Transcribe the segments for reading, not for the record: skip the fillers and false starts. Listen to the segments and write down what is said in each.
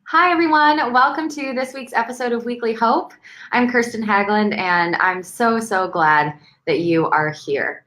Hi, everyone. Welcome to this week's episode of Weekly Hope. I'm Kirsten Hagland, and I'm so glad that you are here.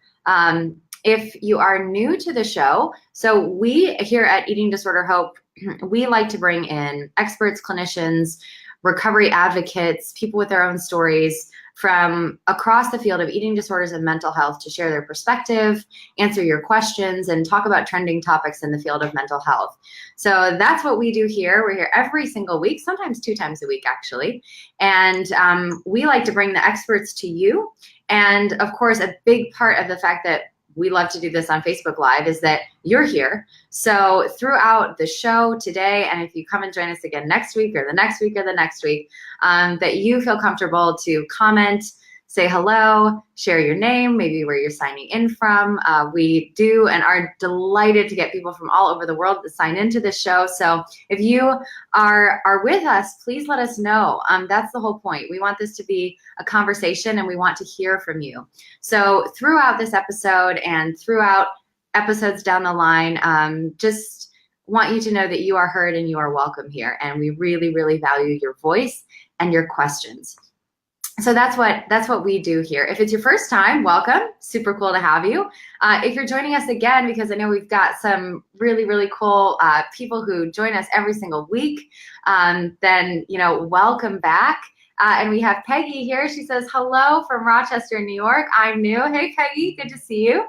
If you are new to the show, so we here at Eating Disorder Hope, we like to bring in experts, clinicians, recovery advocates, people with their own stories from across the field of eating disorders and mental health to share their perspective, answer your questions, and talk about trending topics in the field of mental health. So that's what we do here. We're here every single week, sometimes 2 times a week, actually. And we like to bring the experts to you. And of course, a big part of the fact that we love to do this on Facebook Live is that you're here. So throughout the show today, and if you come and join us again next week or the next week or the next week, that you feel comfortable to comment, say hello, share your name, maybe where you're signing in from. We do and are delighted to get people from all over the world to sign into this show. So if you are with us, please let us know. That's the whole point. We want this to be a conversation and we want to hear from you. So throughout this episode and throughout episodes down the line, just want you to know that you are heard and you are welcome here. And we really value your voice and your questions. So that's what we do here. If it's your first time, welcome. Super cool to have you. If you're joining us again, because I know we've got some really cool people who join us every single week, then welcome back. And we have Peggy here. She says hello from Rochester, New York. I'm new. Hey Peggy, good to see you.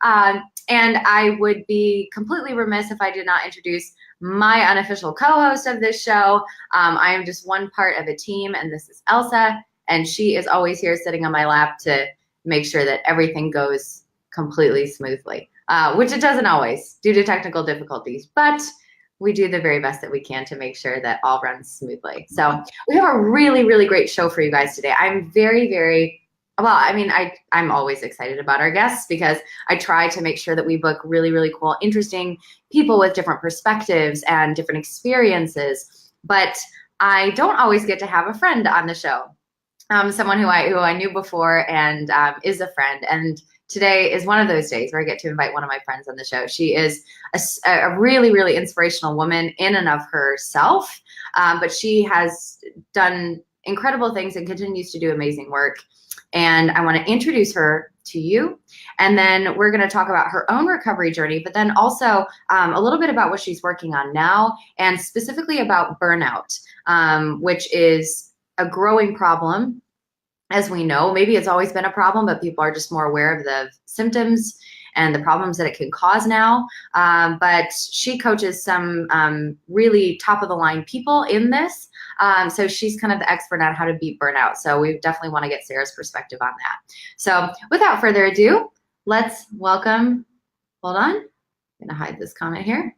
And I would be completely remiss if I did not introduce my unofficial co-host of this show. I am just one part of a team, and this is Elsa. And she is always here sitting on my lap to make sure that everything goes completely smoothly, which it doesn't always due to technical difficulties, but we do the very best that we can to make sure that all runs smoothly. So we have a really great show for you guys today. I'm I'm always excited about our guests because I try to make sure that we book really cool, interesting people with different perspectives and different experiences, but I don't always get to have a friend on the show. Someone who I knew before and is a friend. And today is one of those days where I get to invite one of my friends on the show. She is a really inspirational woman in and of herself, but she has done incredible things and continues to do amazing work. And I want to introduce her to you. And then we're going to talk about her own recovery journey, but then also a little bit about what she's working on now, and specifically about burnout, which is a growing problem, as we know. Maybe it's always been a problem, but people are just more aware of the symptoms and the problems that it can cause now. But she coaches some really top of the line people in this. So she's kind of the expert on how to beat burnout. So we definitely want to get Sarah's perspective on that. So without further ado, let's welcome, hold on, I'm gonna hide this comment here.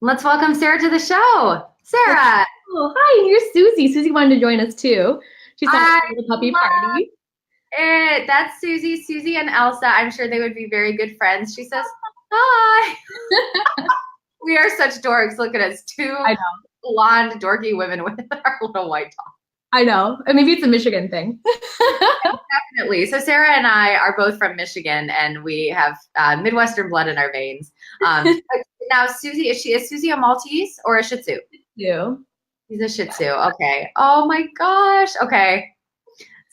Let's welcome Sarah to the show. Sarah. Oh, hi, here's Susie. Susie wanted to join us too. She's at the puppy party. That's Susie and Elsa. I'm sure they would be very good friends. She says, hi. We are such dorks. Look at us, two blonde, dorky women with our little white dogs. I know. Maybe it's a Michigan thing. Definitely. So Sarah and I are both from Michigan, and we have Midwestern blood in our veins. Now, Susie, is Susie a Maltese or a Shih Tzu? You. He's a Shih Tzu. Okay. Oh my gosh. Okay.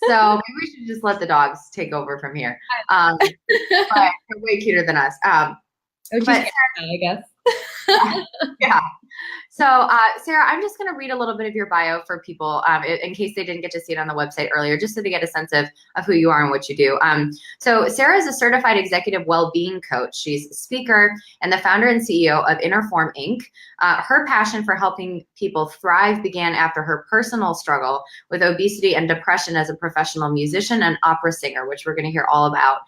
So maybe we should just let the dogs take over from here. But they're way cuter than us. I guess. Yeah. So Sarah, I'm just going to read a little bit of your bio for people in case they didn't get to see it on the website earlier, just so they get a sense of who you are and what you do. So Sarah is a certified executive well-being coach. She's a speaker and the founder and CEO of Innerform Inc. Her passion for helping people thrive began after her personal struggle with obesity and depression as a professional musician and opera singer, which we're going to hear all about.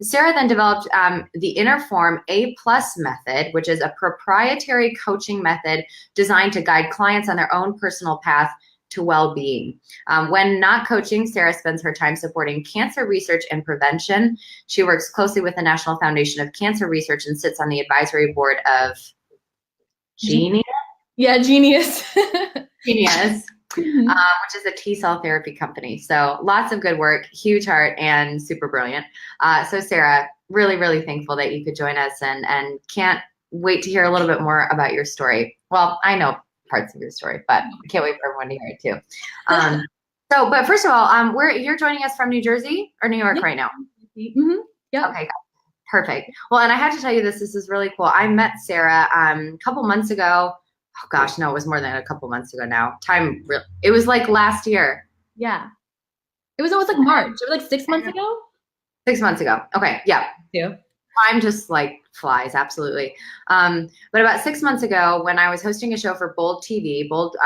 Sarah then developed the Innerform A+ method, which is a proprietary coaching method designed to guide clients on their own personal path to well-being. When not coaching, Sarah spends her time supporting cancer research and prevention. She works closely with the National Foundation of Cancer Research and sits on the advisory board of Genius? Yeah, Genius. Genius, which is a T-cell therapy company. So lots of good work, huge heart, and super brilliant. So Sarah, really thankful that you could join us, and can't wait to hear a little bit more about your story. Well, I know parts of your story, but I can't wait for everyone to hear it too. But first of all, you're joining us from New Jersey or New York right now? Mm-hmm. Yeah. Okay, perfect. Well, and I had to tell you this is really cool. I met Sarah a couple months ago. Oh gosh, no, it was more than a couple months ago now. It was like last year. Yeah. It was almost like March. It was like 6 months ago. 6 months ago. Okay, yeah. Yeah. Time just like flies, absolutely. But about 6 months ago, when I was hosting a show for Bold TV, Bold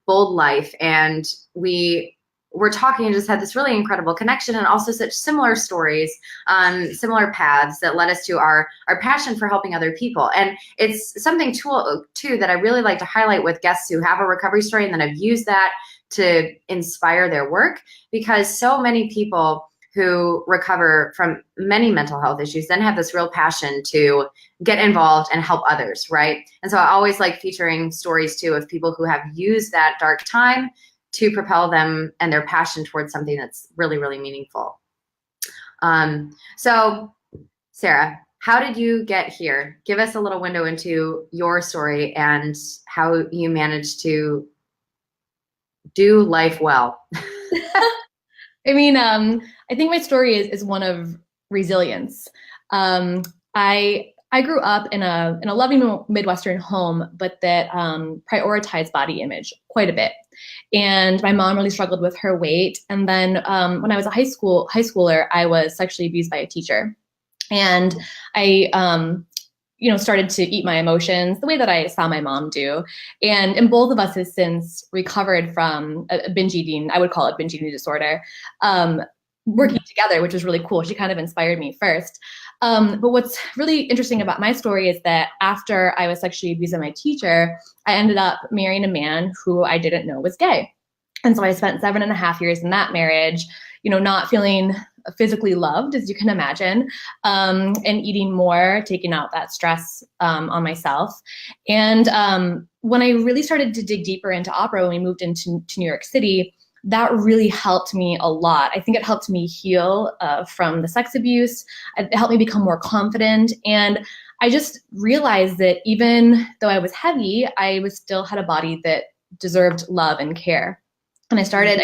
Life, and we were talking and just had this really incredible connection, and also such similar stories, similar paths that led us to our passion for helping other people. And it's something too that I really like to highlight with guests who have a recovery story and then have used that to inspire their work, because so many people who recover from many mental health issues then have this real passion to get involved and help others, right? And so I always like featuring stories too of people who have used that dark time to propel them and their passion towards something that's really, really meaningful. So Sarah, how did you get here? Give us a little window into your story and how you managed to do life well. I mean, I think my story is one of resilience. I grew up in a loving Midwestern home, but that prioritized body image quite a bit. And my mom really struggled with her weight. And then when I was a high schooler, I was sexually abused by a teacher. And I started to eat my emotions the way that I saw my mom do. And both of us have since recovered from a binge eating, I would call it binge eating disorder, working together, which was really cool. She kind of inspired me first. But what's really interesting about my story is that after I was sexually abused by my teacher, I ended up marrying a man who I didn't know was gay. And so I spent 7.5 years in that marriage, not feeling physically loved, as you can imagine, and eating more, taking out that stress on myself. And when I really started to dig deeper into opera, when we moved into New York City, that really helped me a lot. I think it helped me heal from the sex abuse. It helped me become more confident. And I just realized that even though I was heavy, I still had a body that deserved love and care. And I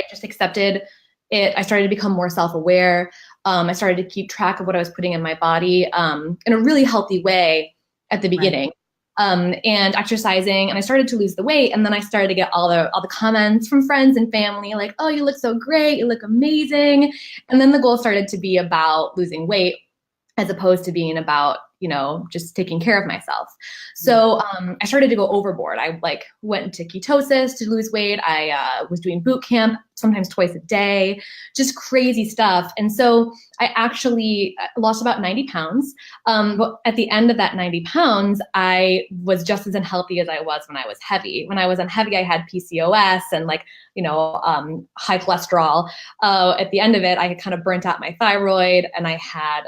just accepted it. I started to become more self-aware. I started to keep track of what I was putting in my body in a really healthy way at the beginning. Right. And exercising, and I started to lose the weight. And then I started to get all the comments from friends and family like, oh, you look so great, you look amazing. And then the goal started to be about losing weight as opposed to being about, just taking care of myself. So I started to go overboard. I went into ketosis to lose weight. I was doing boot camp sometimes twice a day, just crazy stuff. And so I actually lost about 90 pounds. But at the end of that 90 pounds, I was just as unhealthy as I was when I was heavy. When I was unheavy, I had PCOS and high cholesterol. At the end of it, I had kind of burnt out my thyroid, and I had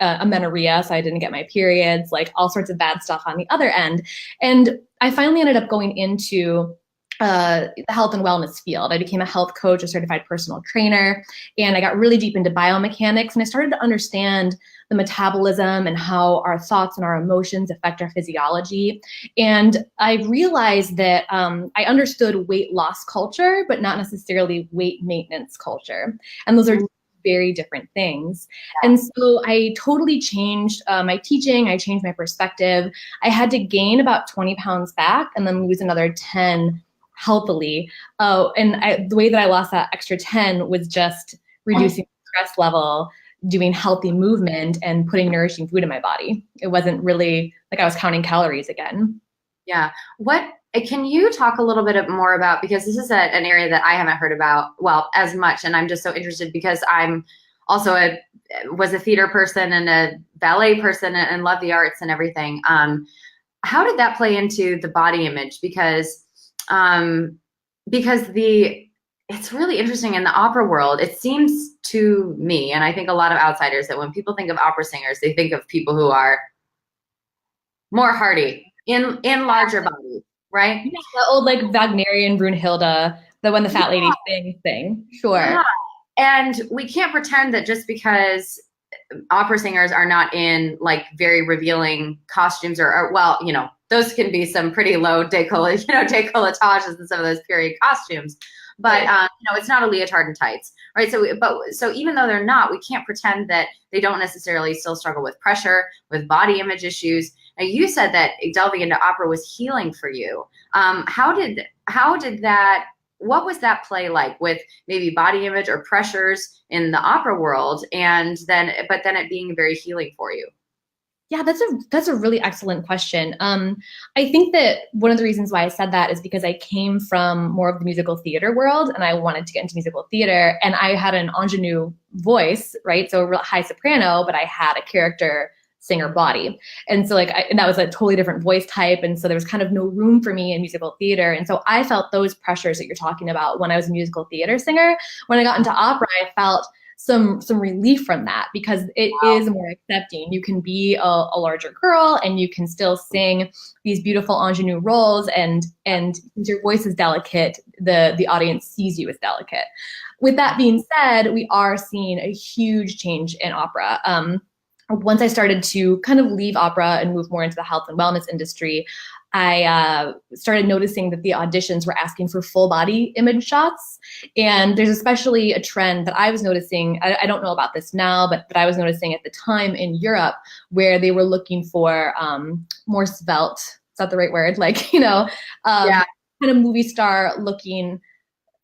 amenorrhea, so I didn't get my periods, all sorts of bad stuff on the other end. And I finally ended up going into the health and wellness field. I became a health coach, a certified personal trainer, and I got really deep into biomechanics, and I started to understand the metabolism and how our thoughts and our emotions affect our physiology. And I realized that I understood weight loss culture, but not necessarily weight maintenance culture. And those are very different things. And so I totally changed my teaching. I changed my perspective. I had to gain about 20 pounds back and then lose another 10 healthily. The way that I lost that extra 10 was just reducing stress level, doing healthy movement, and putting nourishing food in my body. It wasn't really like I was counting calories again. Yeah. Can you talk a little bit more about, because this is an area that I haven't heard about, as much, and I'm just so interested because I'm also was a theater person and a ballet person and love the arts and everything. How did that play into the body image? Because it's really interesting in the opera world. It seems to me, and I think a lot of outsiders, that when people think of opera singers, they think of people who are more hardy in larger bodies. Right? Yeah, the old Wagnerian Brunhilde, the when the fat lady sings thing. Sure. Yeah. And we can't pretend that just because opera singers are not in like very revealing costumes or well, you know, those can be some pretty low décolletages and some of those period costumes. But you know, it's not a leotard and tights, right? So even though they're not, we can't pretend that they don't necessarily still struggle with pressure, with body image issues. Now, you said that delving into opera was healing for you. How did that? What was that play like with maybe body image or pressures in the opera world, but then it being very healing for you? Yeah, that's a really excellent question. I think that one of the reasons why I said that is because I came from more of the musical theater world, and I wanted to get into musical theater, and I had an ingenue voice, right? So a real high soprano, but I had a character singer body. And so and that was a totally different voice type. And so there was kind of no room for me in musical theater. And so I felt those pressures that you're talking about when I was a musical theater singer. When I got into opera, I felt some relief from that, because it is more accepting. You can be a larger girl and you can still sing these beautiful ingenue roles, and since your voice is delicate, the audience sees you as delicate. With that being said, we are seeing a huge change in opera. Once I started to kind of leave opera and move more into the health and wellness industry, I started noticing that the auditions were asking for full body image shots. And there's especially a trend that I was noticing, I don't know about this now, but that I was noticing at the time in Europe, where they were looking for more svelte, is that the right word? Like, you know, kind of movie star looking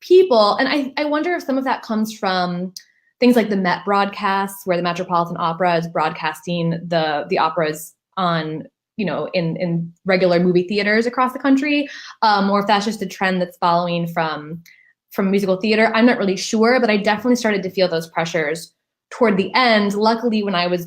people. And I wonder if some of that comes from things like the Met broadcasts, where the Metropolitan Opera is broadcasting the operas on, you know, in regular movie theaters across the country, or if that's just a trend that's following from musical theater. I'm not really sure, but I definitely started to feel those pressures toward the end. Luckily, when I was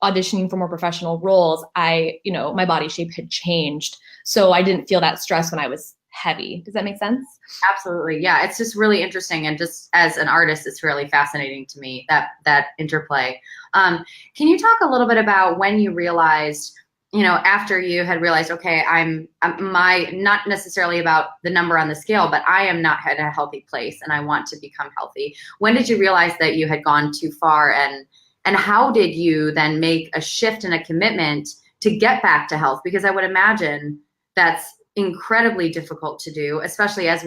auditioning for more professional roles, my body shape had changed, so I didn't feel that stress when I was heavy. Does that make sense? Absolutely. Yeah. It's just really interesting. And just as an artist, it's really fascinating to me, that interplay. Can you talk a little bit about when you realized, you know, after you had realized, okay, I'm not necessarily about the number on the scale, but I am not at a healthy place and I want to become healthy. When did you realize that you had gone too far, and how did you then make a shift and a commitment to get back to health? Because I would imagine that's incredibly difficult to do, especially as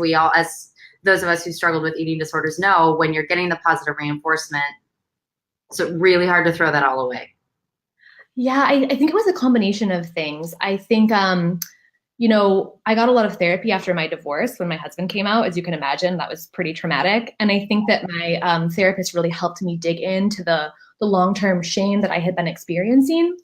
those of us who struggled with eating disorders know, when you're getting the positive reinforcement, it's really hard to throw that all away. Yeah, I think it was a combination of things. I think, you know, I got a lot of therapy after my divorce when my husband came out. As you can imagine, that was pretty traumatic. And I think that my therapist really helped me dig into the long-term shame that I had been experiencing.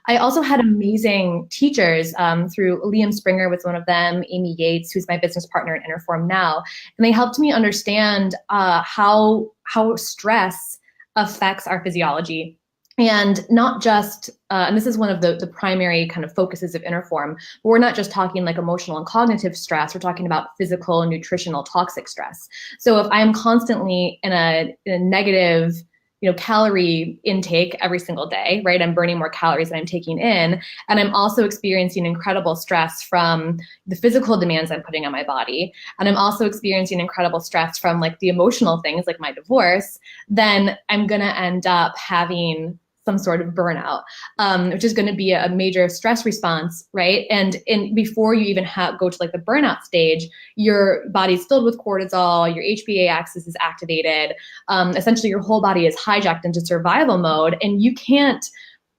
I also had amazing teachers through Liam Springer was one of them, Amy Yates, who's my business partner in Interform now. And they helped me understand how stress affects our physiology. And not just, and this is one of the primary kind of focuses of Interform, but we're not just talking like emotional and cognitive stress, we're talking about physical, nutritional, toxic stress. So if I'm constantly in a negative, you know, calorie intake every single day, right? I'm burning more calories than I'm taking in. And I'm also experiencing incredible stress from the physical demands I'm putting on my body. And I'm also experiencing incredible stress from like the emotional things like my divorce. Then I'm going to end up having some sort of burnout, which is going to be a major stress response, right? And before you even go to like the burnout stage, your body's filled with cortisol, your HPA axis is activated. Essentially, your whole body is hijacked into survival mode, and you can't,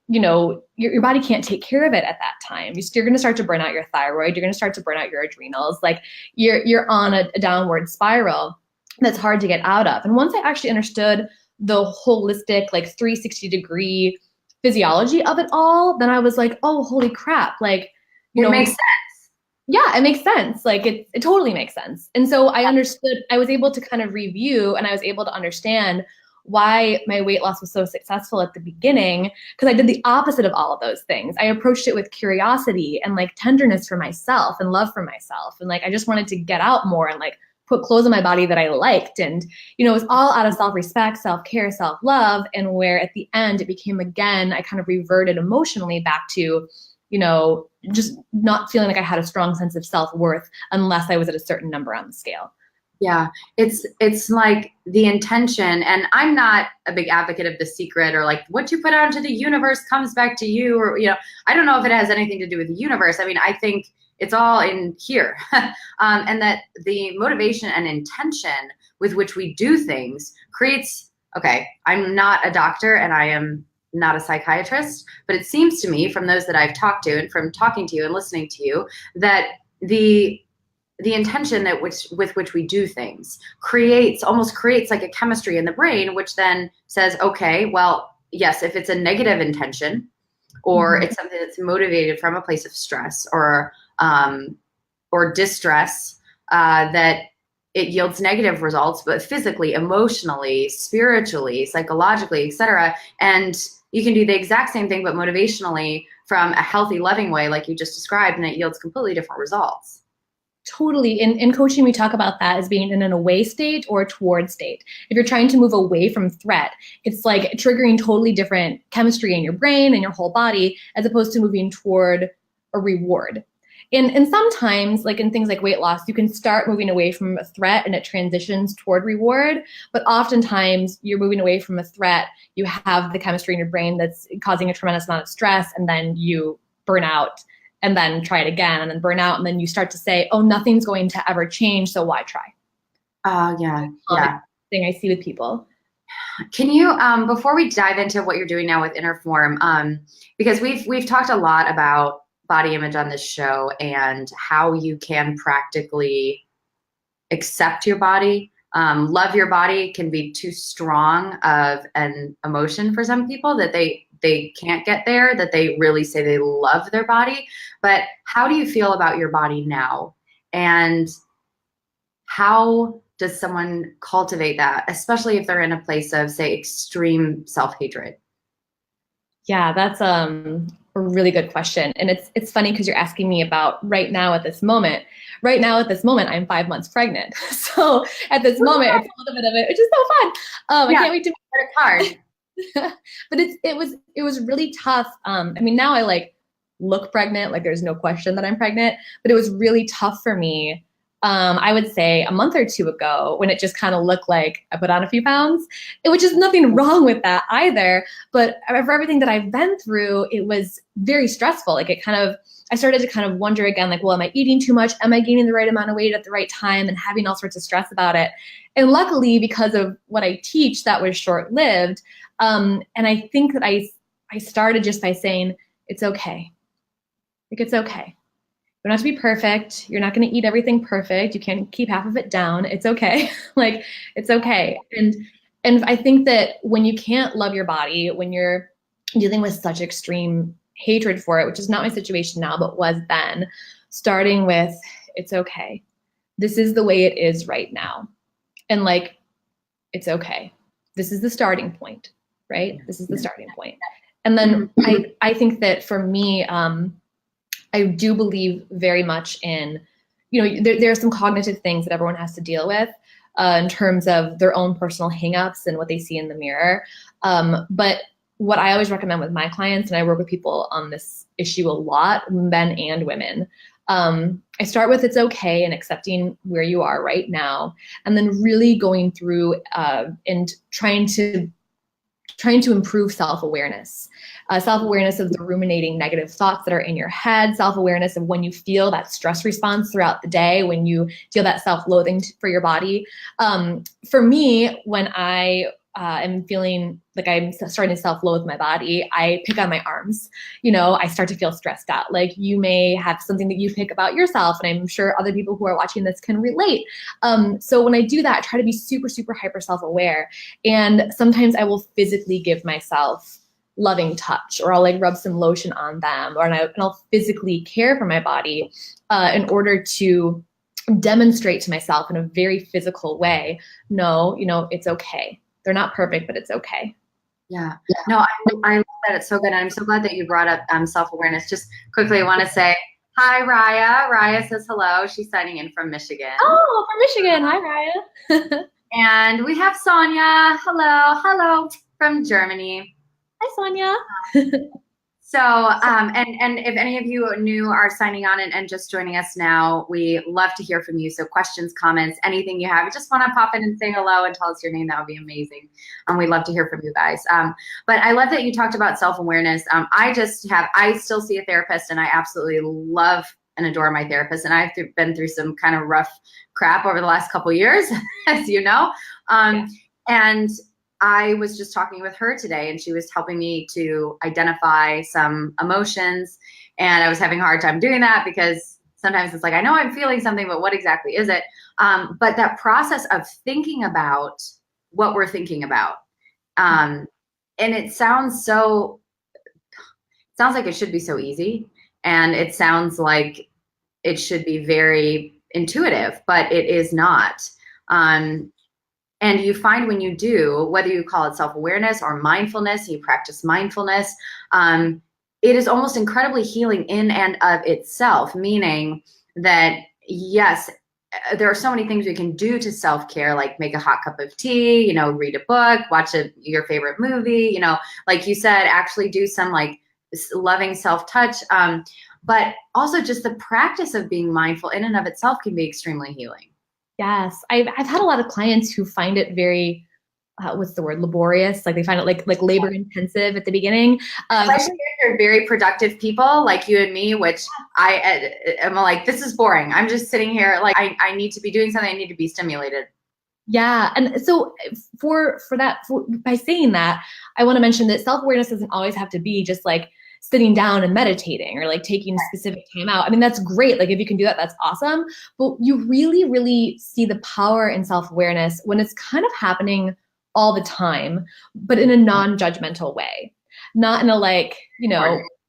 you know, your body can't take care of it at that time. You're going to start to burn out your thyroid. You're going to start to burn out your adrenals. Like you're on a downward spiral that's hard to get out of. And once I actually understood the holistic, like 360-degree physiology of it all, then I was like, oh, holy crap. Like, you know, it makes sense. Yeah, it makes sense. Like it totally makes sense. And so I understood, I was able to kind of review, and I was able to understand why my weight loss was so successful at the beginning, because I did the opposite of all of those things. I approached it with curiosity and like tenderness for myself and love for myself. And like, I just wanted to get out more and like put clothes on my body that I liked. And, you know, it was all out of self-respect, self-care, self-love. And where at the end it became, again, I kind of reverted emotionally back to, you know, just not feeling like I had a strong sense of self-worth unless I was at a certain number on the scale. Yeah, it's like the intention, and I'm not a big advocate of The Secret or like what you put out into the universe comes back to you, or I don't know if it has anything to do with the universe. I mean, I think it's all in here, and that the motivation and intention with which we do things creates. Okay, I'm not a doctor and I am not a psychiatrist, but it seems to me from those that I've talked to and from talking to you and listening to you that the intention that with which we do things almost creates like a chemistry in the brain, which then says, okay, well, yes, if it's a negative intention or it's something that's motivated from a place of stress or distress, that it yields negative results, but physically, emotionally, spiritually, psychologically, etc. And you can do the exact same thing, but motivationally from a healthy, loving way, like you just described, and it yields completely different results. Totally. In coaching, we talk about that as being in an away state or a toward state. If you're trying to move away from threat, it's like triggering totally different chemistry in your brain and your whole body, as opposed to moving toward a reward. And sometimes, like in things like weight loss, you can start moving away from a threat and it transitions toward reward. But oftentimes you're moving away from a threat, you have the chemistry in your brain that's causing a tremendous amount of stress, and then you burn out. And then try it again, and then burn out, and then you start to say, oh, nothing's going to ever change, so why try? Yeah. Thing I see with people. Can you, before we dive into what you're doing now with Inner Form, because we've talked a lot about body image on this show and how you can practically accept your body. Love your body can be too strong of an emotion for some people that they can't get there, that they really say they love their body. But how do you feel about your body now? And how does someone cultivate that, especially if they're in a place of, say, extreme self-hatred? Yeah, that's a really good question. And it's funny because you're asking me about right now at this moment. Right now at this moment, I'm 5 months pregnant. So at this moment, it's a little bit of it, which is so fun. I can't wait to work hard. But it was really tough. I mean, now I like look pregnant, like there's no question that I'm pregnant, but it was really tough for me. I would say a month or two ago, when it just kind of looked like I put on a few pounds, which is nothing wrong with that either. But for everything that I've been through, it was very stressful. Like I started to kind of wonder again, like, well, am I eating too much? Am I gaining the right amount of weight at the right time? And having all sorts of stress about it. And luckily, because of what I teach, that was short-lived. And I think that I started just by saying, it's okay. Like, it's okay. You don't have to be perfect. You're not going to eat everything perfect. You can't keep half of it down. It's okay. Like, it's okay. And I think that when you can't love your body, when you're dealing with such extreme hatred for it, which is not my situation now, but was then, starting with, it's okay. This is the way it is right now. And like, it's okay. This is the starting point, right? This is the starting point. And then I think that for me, I do believe very much in, there are some cognitive things that everyone has to deal with in terms of their own personal hangups and what they see in the mirror. But what I always recommend with my clients, and I work with people on this issue a lot, men and women, I start with it's okay and accepting where you are right now, and then really going through and trying to improve self-awareness. Self-awareness of the ruminating negative thoughts that are in your head, self-awareness of when you feel that stress response throughout the day, when you feel that self-loathing for your body. For me, when I am feeling like I'm starting to self-loathe my body, I pick on my arms. I start to feel stressed out. Like, you may have something that you pick about yourself, and I'm sure other people who are watching this can relate. So when I do that, I try to be super, super hyper self-aware. And sometimes I will physically give myself loving touch, or I'll like rub some lotion on them, and I'll physically care for my body in order to demonstrate to myself in a very physical way, no, it's okay. They're not perfect, but it's okay. Yeah. No, I love that. It's so good. And I'm so glad that you brought up self-awareness. Just quickly, I want to say hi, Raya. Raya says hello. She's signing in from Michigan. Oh, from Michigan. Hi, Raya. And we have Sonia. Hello. Hello from Germany. Hi, Sonia. So, and if any of you new are signing on and just joining us now, we love to hear from you. So questions, comments, anything you have, you just want to pop in and say hello and tell us your name, that would be amazing. We'd love to hear from you guys. But I love that you talked about self-awareness. I still see a therapist, and I absolutely love and adore my therapist. And I've been through some kind of rough crap over the last couple years, as you know. And I was just talking with her today, and she was helping me to identify some emotions, and I was having a hard time doing that because sometimes it's like, I know I'm feeling something, but what exactly is it? But that process of thinking about what we're thinking about, and it sounds like it should be so easy, and it sounds like it should be very intuitive, but it is not. And you find when you do, whether you call it self-awareness or mindfulness, you practice mindfulness, it is almost incredibly healing in and of itself, meaning that, yes, there are so many things we can do to self-care, like make a hot cup of tea, read a book, watch your favorite movie, like you said, actually do some like loving self-touch. But also just the practice of being mindful in and of itself can be extremely healing. Yes, I've had a lot of clients who find it very, what's the word, laborious. Like they find it like labor intensive at the beginning. Especially if they're very productive people like you and me, which I am like, this is boring. I'm just sitting here like I need to be doing something. I need to be stimulated. Yeah, and so by saying that, I want to mention that self-awareness doesn't always have to be just like sitting down and meditating or like taking specific time out. I mean, that's great. Like if you can do that, that's awesome. But you really, really see the power in self-awareness when it's kind of happening all the time, but in a non-judgmental way, not in a like,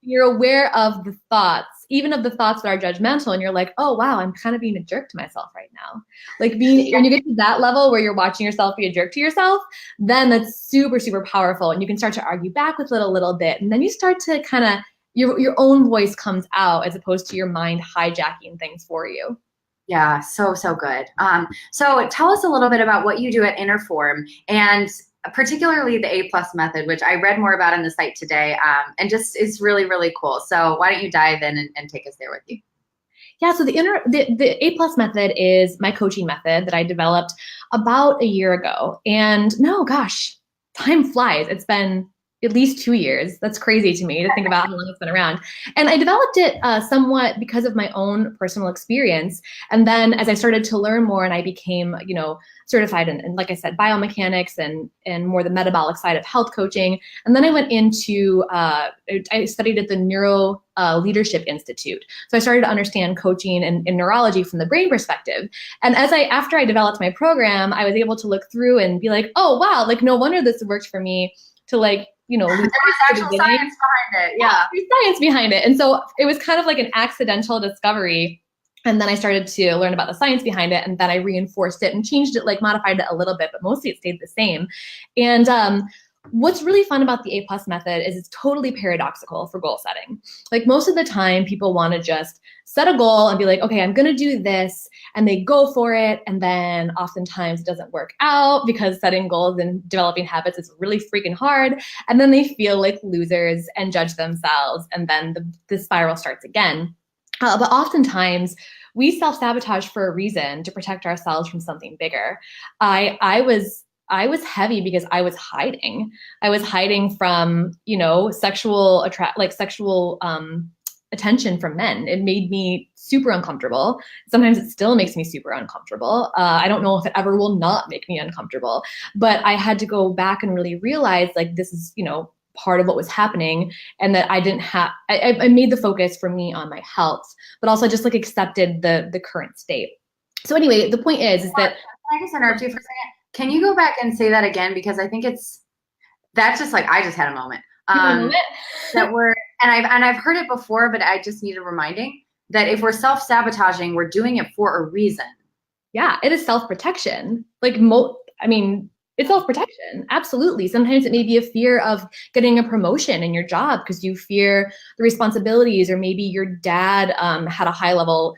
you're aware of the thoughts, even of the thoughts that are judgmental, and you're like, oh wow, I'm kind of being a jerk to myself right now. Like when you get to that level where you're watching yourself be a jerk to yourself, then that's super, super powerful. And you can start to argue back with it a little bit. And then you start to kind of, your own voice comes out as opposed to your mind hijacking things for you. Yeah, so good. So tell us a little bit about what you do at Interform, and particularly the A+ method, which I read more about on the site today, and just is really, really cool. So why don't you dive in and take us there with you? Yeah, so the A+ method is my coaching method that I developed about a year ago. And no, gosh, time flies. It's been at least 2 years. That's crazy to me to think about how long it's been around. And I developed it somewhat because of my own personal experience. And then as I started to learn more and I became, certified in, like I said, biomechanics and more the metabolic side of health coaching. And then I went into, I studied at the Neuro Leadership Institute. So I started to understand coaching and neurology from the brain perspective. And after I developed my program, I was able to look through and be like, oh, wow, like no wonder this worked for me to like, there was actual science behind it. Yeah. There's science behind it. And so it was kind of like an accidental discovery. And then I started to learn about the science behind it, and then I reinforced it and changed it, like modified it a little bit, but mostly it stayed the same. And what's really fun about the A+ method is it's totally paradoxical for goal setting. Like most of the time people want to just set a goal and be like, okay, I'm going to do this, and they go for it. And then oftentimes it doesn't work out because setting goals and developing habits is really freaking hard. And then they feel like losers and judge themselves. And then the spiral starts again. But oftentimes we self-sabotage for a reason to protect ourselves from something bigger. I was heavy because I was hiding. I was hiding from, sexual attention from men. It made me super uncomfortable. Sometimes it still makes me super uncomfortable. I don't know if it ever will not make me uncomfortable, but I had to go back and really realize like this is, part of what was happening, and that I didn't have, I made the focus for me on my health, but also just like accepted the current state. So anyway, the point is that— Can I just interrupt you for a second? Can you go back and say that again? Because I think that's just like, I just had a moment. I've heard it before, but I just need a reminding that if we're self-sabotaging, we're doing it for a reason. Yeah, it is self-protection. Like, it's self-protection. Absolutely. Sometimes it may be a fear of getting a promotion in your job because you fear the responsibilities, or maybe your dad had a high level,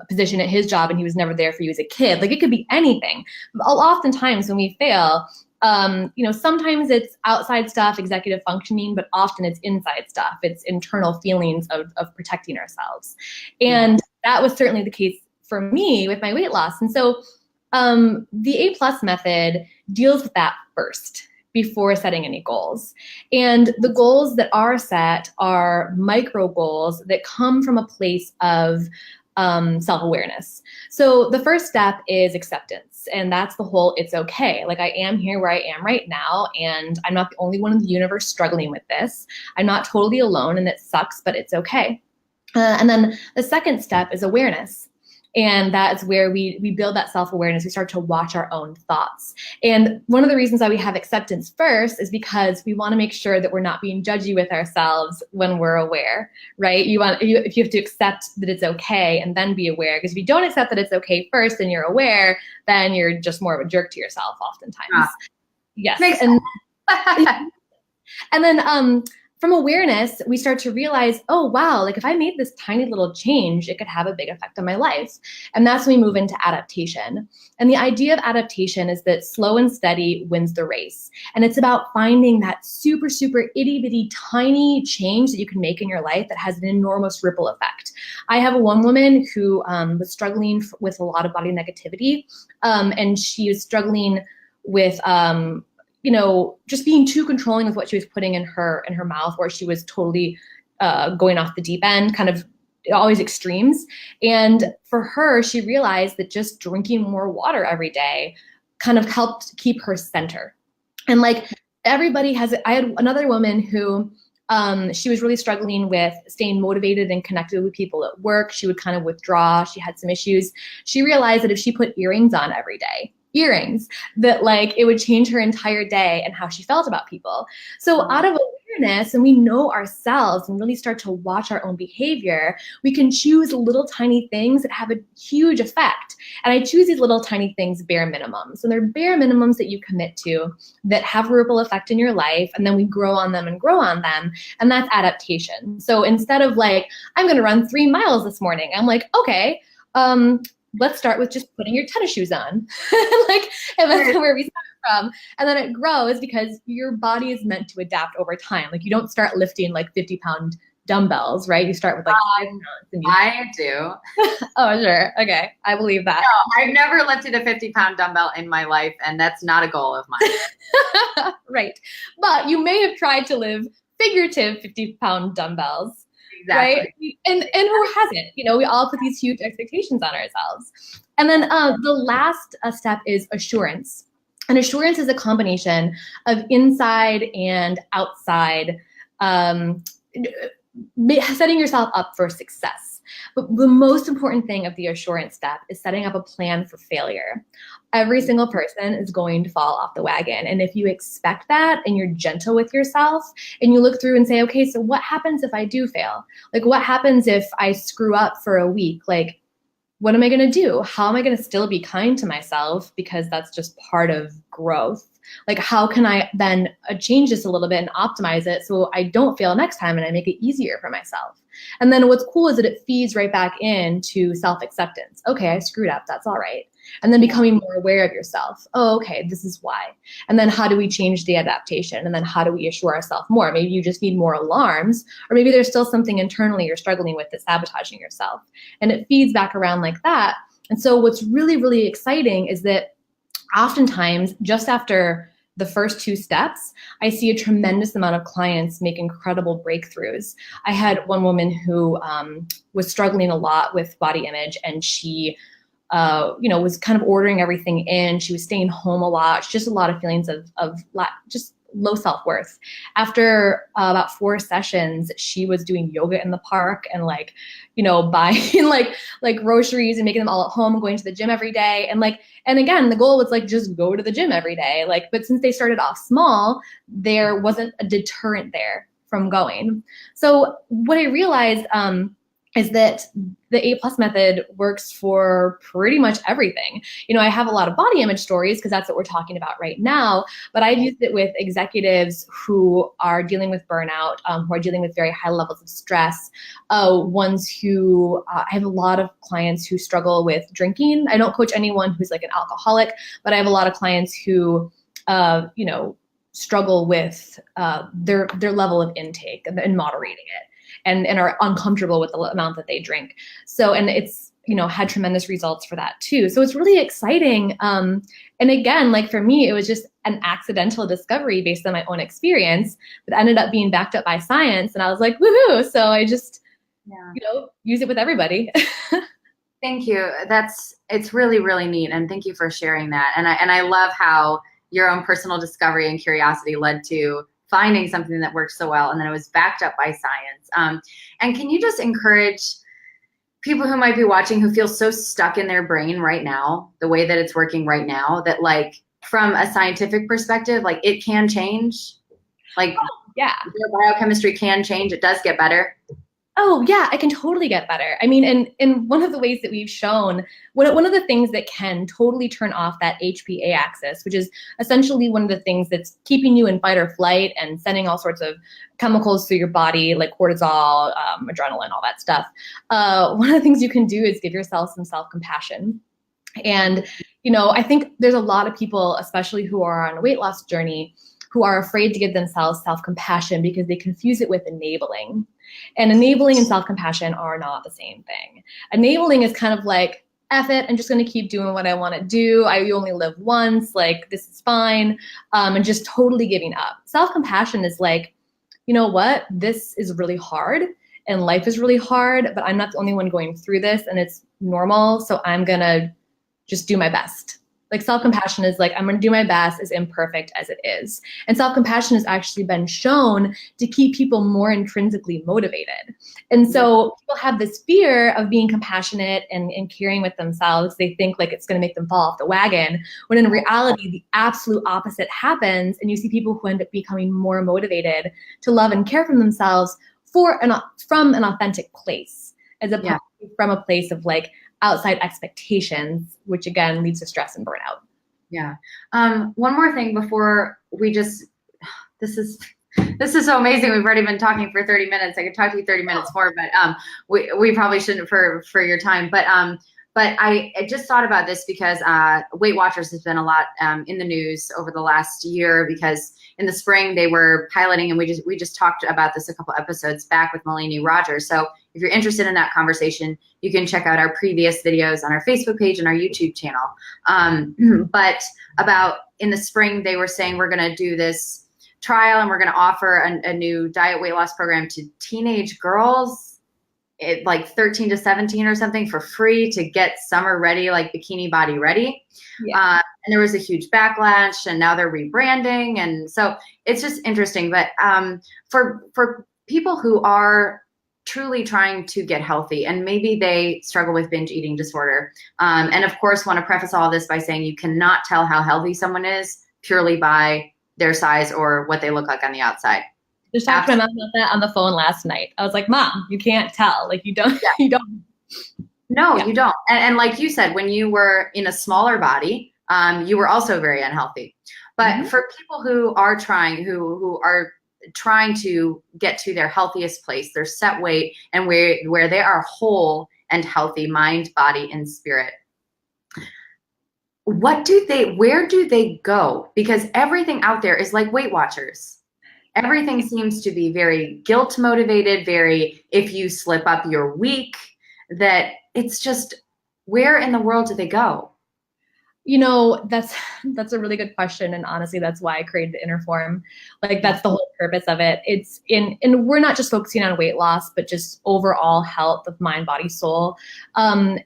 position at his job and he was never there for you as a kid. Like it could be anything. Oftentimes when we fail, Sometimes it's outside stuff, executive functioning, but often it's inside stuff. It's internal feelings of protecting ourselves. And that was certainly the case for me with my weight loss. And so the A+ method deals with that first before setting any goals. And the goals that are set are micro goals that come from a place of self-awareness. So the first step is acceptance. And that's the whole, it's okay. Like, I am here where I am right now, and I'm not the only one in the universe struggling with this. I'm not totally alone, and it sucks, but it's okay. And then the second step is awareness. And that's where we build that self-awareness. We start to watch our own thoughts. And one of the reasons why we have acceptance first is because we want to make sure that we're not being judgy with ourselves when we're aware, right? If you have to accept that it's okay and then be aware, because if you don't accept that it's okay first and you're aware, then you're just more of a jerk to yourself oftentimes. Yes. Makes sense. And then from awareness, we start to realize, oh, wow, like if I made this tiny little change, it could have a big effect on my life. And that's when we move into adaptation. And the idea of adaptation is that slow and steady wins the race. And it's about finding that super, super itty bitty tiny change that you can make in your life that has an enormous ripple effect. I have one woman who was struggling with a lot of body negativity, and she was struggling with just being too controlling with what she was putting in her mouth, where she was totally going off the deep end, kind of always extremes. And for her, she realized that just drinking more water every day kind of helped keep her center. And like I had another woman who she was really struggling with staying motivated and connected with people at work. She would kind of withdraw. She had some issues. She realized that if she put earrings on every day, that like it would change her entire day and how she felt about people. So out of awareness, and we know ourselves and really start to watch our own behavior, we can choose little tiny things that have a huge effect. And I choose these little tiny things bare minimums. And they're bare minimums that you commit to that have a ripple effect in your life. And then we grow on them and grow on them. And that's adaptation. So instead of like, I'm going to run 3 miles this morning, I'm like, okay, let's start with just putting your tennis shoes on. And that's where we start from. And then it grows because your body is meant to adapt over time. Like, you don't start lifting like 50-pound dumbbells, right? You start with like 5 pounds. I do. Oh, sure. Okay. I believe that. No, I've never lifted a 50-pound dumbbell in my life, and that's not a goal of mine. Right. But you may have tried to lift figurative 50-pound dumbbells. Exactly. Right. And who hasn't? We all put these huge expectations on ourselves. And then the last step is assurance. And assurance is a combination of inside and outside, setting yourself up for success. But the most important thing of the assurance step is setting up a plan for failure. Every single person is going to fall off the wagon. And if you expect that and you're gentle with yourself and you look through and say, okay, so what happens if I do fail? Like, what happens if I screw up for a week? Like, what am I going to do? How am I going to still be kind to myself? Because that's just part of growth. Like, how can I then change this a little bit and optimize it so I don't fail next time and I make it easier for myself? And then what's cool is that it feeds right back into self-acceptance. Okay, I screwed up. That's all right. And then becoming more aware of yourself. Oh, okay, this is why. And then how do we change the adaptation? And then how do we assure ourselves more? Maybe you just need more alarms, or maybe there's still something internally you're struggling with that's sabotaging yourself. And it feeds back around like that. And so what's really, really exciting is that oftentimes, just after the first 2 steps, I see a tremendous amount of clients make incredible breakthroughs. I had one woman who was struggling a lot with body image, and she was kind of ordering everything in. She was staying home a lot. Just a lot of feelings of just low self-worth. After about 4 sessions, she was doing yoga in the park and buying like groceries and making them all at home, going to the gym every day. And again, the goal was just go to the gym every day. But since they started off small, there wasn't a deterrent there from going. So what I realized is that the A+ method works for pretty much everything. I have a lot of body image stories because that's what we're talking about right now, but I've used it with executives who are dealing with burnout, who are dealing with very high levels of stress, ones who, I have a lot of clients who struggle with drinking. I don't coach anyone who's like an alcoholic, but I have a lot of clients who struggle with their level of intake and moderating it, and are uncomfortable with the amount that they drink. So, and it's, had tremendous results for that too. So it's really exciting. And again, like for me, it was just an accidental discovery based on my own experience, but ended up being backed up by science. And I was like, woohoo. So I just, use it with everybody. Thank you. It's really, really neat. And thank you for sharing that. And I love how your own personal discovery and curiosity led to finding something that works so well, and then it was backed up by science. And can you just encourage people who might be watching who feel so stuck in their brain right now, the way that it's working right now, that like from a scientific perspective, like it can change? Like, yeah, your biochemistry can change. It does get better. Oh yeah, it can totally get better. I mean, and one of the ways that we've shown, one of the things that can totally turn off that HPA axis, which is essentially one of the things that's keeping you in fight or flight and sending all sorts of chemicals through your body, like cortisol, adrenaline, all that stuff. One of the things you can do is give yourself some self-compassion. And, I think there's a lot of people, especially who are on a weight loss journey, who are afraid to give themselves self-compassion because they confuse it with enabling. And enabling and self-compassion are not the same thing. Enabling is kind of like, F it, I'm just going to keep doing what I want to do. You only live once, like this is fine, and just totally giving up. Self-compassion is like, you know what, this is really hard and life is really hard, but I'm not the only one going through this and it's normal, so I'm going to just do my best. Like self-compassion is like, I'm going to do my best, as imperfect as it is. And self-compassion has actually been shown to keep people more intrinsically motivated. And so people have this fear of being compassionate and caring with themselves. They think like it's going to make them fall off the wagon, when in reality, the absolute opposite happens. And you see people who end up becoming more motivated to love and care for themselves from an authentic place, as opposed to from a place of like outside expectations, which again leads to stress and burnout. Yeah. One more thing before we this is so amazing. We've already been talking for 30 minutes. I could talk to you 30 minutes more, but we probably shouldn't for your time. But I just thought about this because Weight Watchers has been a lot in the news over the last year, because in the spring they were piloting, and we just talked about this a couple episodes back with Malini Rogers. So if you're interested in that conversation, you can check out our previous videos on our Facebook page and our YouTube channel. But about in the spring, they were saying we're going to do this trial and we're going to offer a new diet weight loss program to teenage girls, like 13 to 17 or something, for free to get summer ready, like bikini body ready. Yeah. And there was a huge backlash, and now they're rebranding. And so it's just interesting. But for people who are truly trying to get healthy, and maybe they struggle with binge eating disorder, and of course want to preface all this by saying you cannot tell how healthy someone is purely by their size or what they look like on the outside. Just talked to my mom about that on the phone last night. I was like, Mom, you can't tell. Like you don't. You don't. No, you don't. And like you said, when you were in a smaller body, you were also very unhealthy. But for people who are trying to get to their healthiest place, their set weight, and where they are whole and healthy, mind, body, and spirit, where do they go? Because everything out there is like Weight Watchers. Everything seems to be very guilt motivated, very, if you slip up, you're weak, that it's just, where in the world do they go? That's a really good question. And honestly, that's why I created the Inner Form. Like that's the whole purpose of it. And we're not just focusing on weight loss, but just overall health of mind, body, soul. And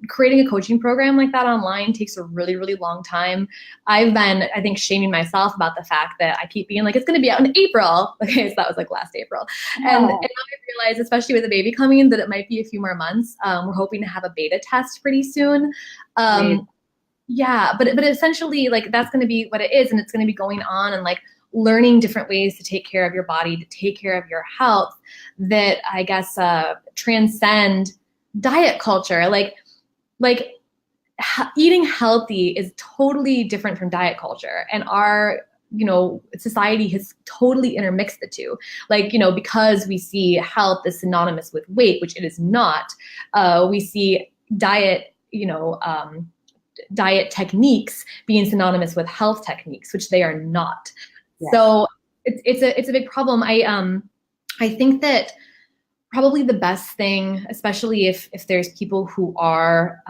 creating a coaching program like that online takes a really, really long time. I've been, I think, shaming myself about the fact that I keep being like, it's going to be out in April. Okay. So that was like last April. And now I realize, especially with the baby coming in, that it might be a few more months. We're hoping to have a beta test pretty soon. Yeah, but essentially, like, that's going to be what it is, and it's going to be going on and like learning different ways to take care of your body, to take care of your health, that I guess transcend diet culture. Like eating healthy is totally different from diet culture, and our society has totally intermixed the two. Like, because we see health as synonymous with weight, which it is not. We see diet, diet techniques being synonymous with health techniques, which they are not. Yes. So it's a big problem. I think that probably the best thing, especially if there's people who are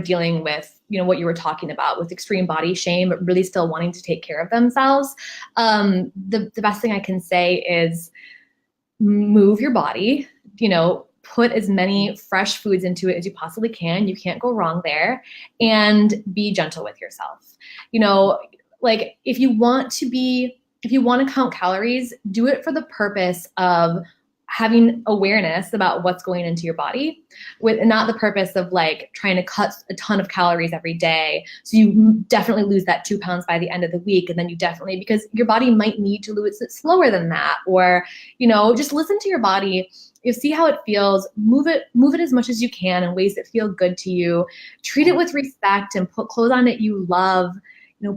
dealing with, what you were talking about with extreme body shame, but really still wanting to take care of themselves. The best thing I can say is move your body, put as many fresh foods into it as you possibly can. You can't go wrong there, and be gentle with yourself. Like if you want to count calories, do it for the purpose of having awareness about what's going into your body, with not the purpose of like trying to cut a ton of calories every day. So you definitely lose that 2 pounds by the end of the week. And then because your body might need to lose it slower than that, or, just listen to your body. You see how it feels, move it as much as you can in ways that feel good to you, treat it with respect, and put clothes on it you love,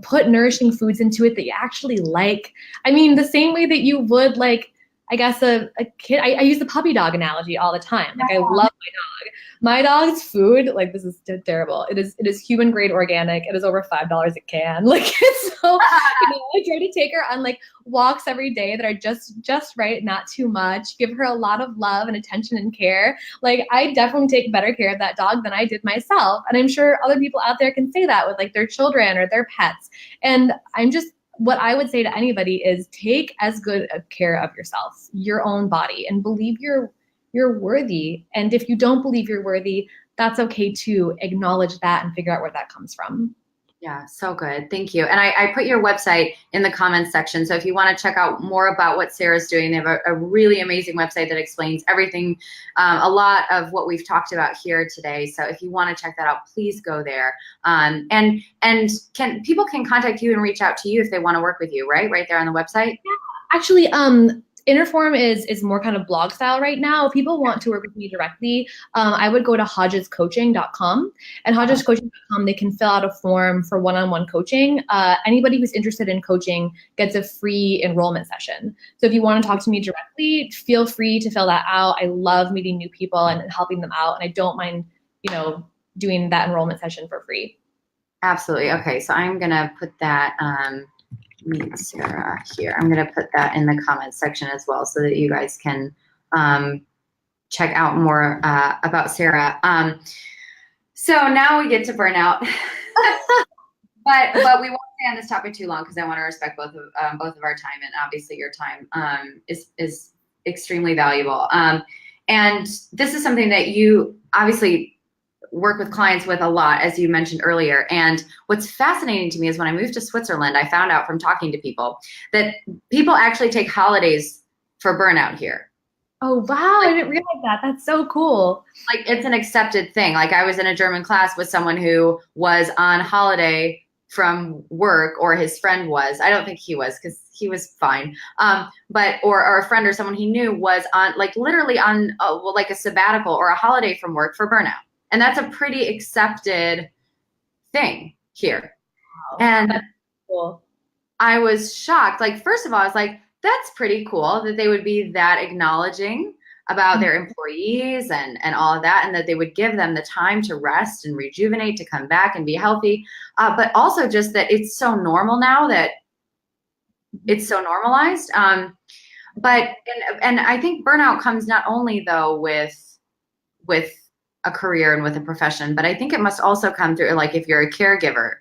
put nourishing foods into it that you actually like. I mean, the same way that you would like, I guess a kid, I use the puppy dog analogy all the time. Like I love my dog. My dog's food, like this is terrible. It is human grade organic. It is over $5 a can. Like it's so, I try to take her on like walks every day that are just right, not too much. Give her a lot of love and attention and care. Like I definitely take better care of that dog than I did myself. And I'm sure other people out there can say that with like their children or their pets. And what I would say to anybody is take as good of care of yourself, your own body, and believe you're worthy. And if you don't believe you're worthy, that's okay too. Acknowledge that and figure out where that comes from. Yeah, so good. Thank you. And I put your website in the comments section. So if you want to check out more about what Sarah's doing, they have a really amazing website that explains everything, a lot of what we've talked about here today. So if you want to check that out, please go there. And people can contact you and reach out to you if they want to work with you, right? Right there on the website? Yeah, actually, Interform is more kind of blog style right now. If people want to work with me directly, I would go to hodgescoaching.com, and hodgescoaching.com, they can fill out a form for one-on-one coaching. Anybody who's interested in coaching gets a free enrollment session. So if you want to talk to me directly, feel free to fill that out. I love meeting new people and helping them out. And I don't mind, doing that enrollment session for free. Absolutely. Okay. So I'm going to put that, meet Sarah here. I'm going to put that in the comments section as well so that you guys can check out more about Sarah. So now we get to burnout, but we won't stay on this topic too long because I want to respect both of our time, and obviously your time is extremely valuable. And this is something that you obviously work with clients with a lot, as you mentioned earlier. And what's fascinating to me is when I moved to Switzerland, I found out from talking to people that people actually take holidays for burnout here. Oh, wow. I didn't realize that. That's so cool. Like it's an accepted thing. Like I was in a German class with someone who was on holiday from work, or his friend was. I don't think he was, because he was fine. But a friend or someone he knew was on, like literally on like a sabbatical or a holiday from work for burnout. And that's a pretty accepted thing here. Wow. And that's cool. I was shocked. Like, first of all, I was like, that's pretty cool that they would be that acknowledging about their employees and all of that, and that they would give them the time to rest and rejuvenate, to come back and be healthy. But also just that it's so normal now, that it's so normalized. But I think burnout comes not only though with a career and with a profession, but I think it must also come through, like if you're a caregiver,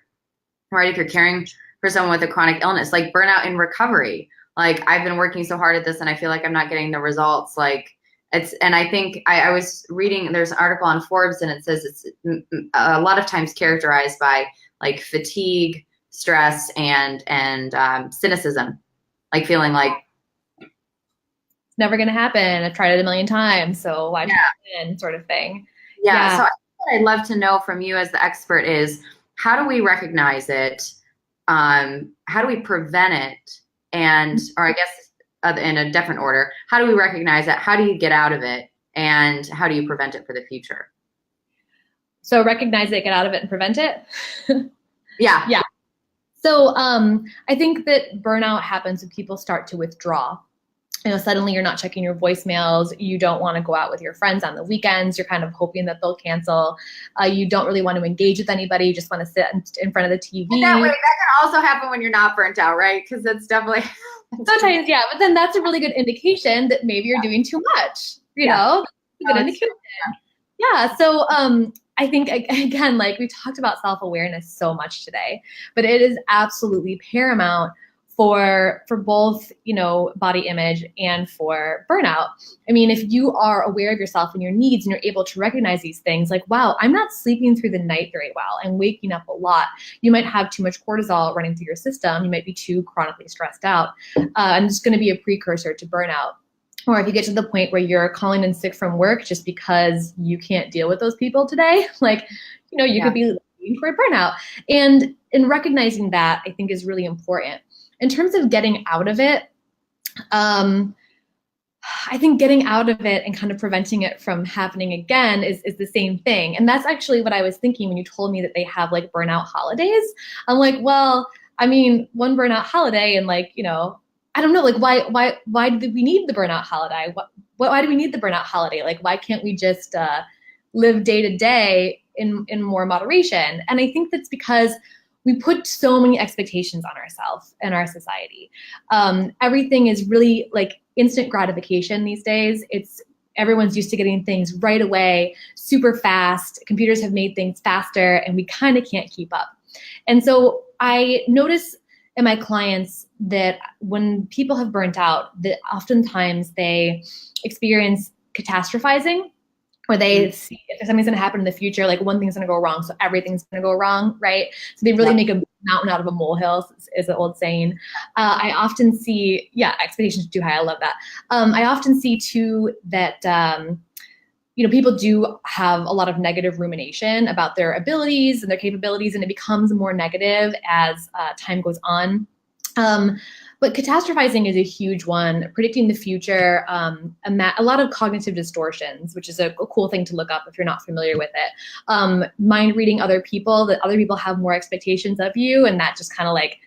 right? If you're caring for someone with a chronic illness, like burnout in recovery, like I've been working so hard at this and I feel like I'm not getting the results. Like and I think I was reading, there's an article on Forbes and it says it's a lot of times characterized by like fatigue, stress, and cynicism, like feeling like it's never going to happen. I've tried it a million times, so why should it happen, sort of thing. Yeah. So I think what I'd love to know from you as the expert is, how do we recognize it? How do we prevent it? And, or I guess in a different order, how do we recognize it? How do you get out of it? And how do you prevent it for the future? So recognize it, get out of it, and prevent it? Yeah. Yeah. So I think that burnout happens when people start to withdraw. suddenly you're not checking your voicemails. You don't want to go out with your friends on the weekends. You're kind of hoping that they'll cancel. You don't really want to engage with anybody. You just want to sit in front of the TV. And that way, that can also happen when you're not burnt out, right? Because that's definitely sometimes, yeah. But then that's a really good indication that maybe you're doing too much. You know, that's a good indication. Yeah. So I think, again, like we talked about self-awareness so much today, but it is absolutely paramount for both, body image and for burnout. I mean, if you are aware of yourself and your needs and you're able to recognize these things, like, wow, I'm not sleeping through the night very well. I'm waking up a lot. You might have too much cortisol running through your system. You might be too chronically stressed out. And it's going to be a precursor to burnout. Or if you get to the point where you're calling in sick from work just because you can't deal with those people today, like, you could be looking for a burnout. And in recognizing that, I think is really important. In terms of getting out of it, I think getting out of it and kind of preventing it from happening again is the same thing. And that's actually what I was thinking when you told me that they have like burnout holidays. I'm like, well, I mean, one burnout holiday and like, I don't know, like why do we need the burnout holiday? Why do we need the burnout holiday? Like, why can't we just live day to day in more moderation? And I think that's because we put so many expectations on ourselves and our society. Everything is really like instant gratification these days. Everyone's used to getting things right away, super fast. Computers have made things faster, and we kind of can't keep up. And so I notice in my clients that when people have burnt out, that oftentimes they experience catastrophizing, where they see if something's going to happen in the future, like one thing's going to go wrong, so everything's going to go wrong, right? So they really make a mountain out of a molehill, is the old saying. I often see, expectations too high. I love that. I often see too that people do have a lot of negative rumination about their abilities and their capabilities, and it becomes more negative as time goes on. But catastrophizing is a huge one. Predicting the future, a lot of cognitive distortions, which is a cool thing to look up if you're not familiar with it. Mind reading other people, that other people have more expectations of you, and that just kind of like,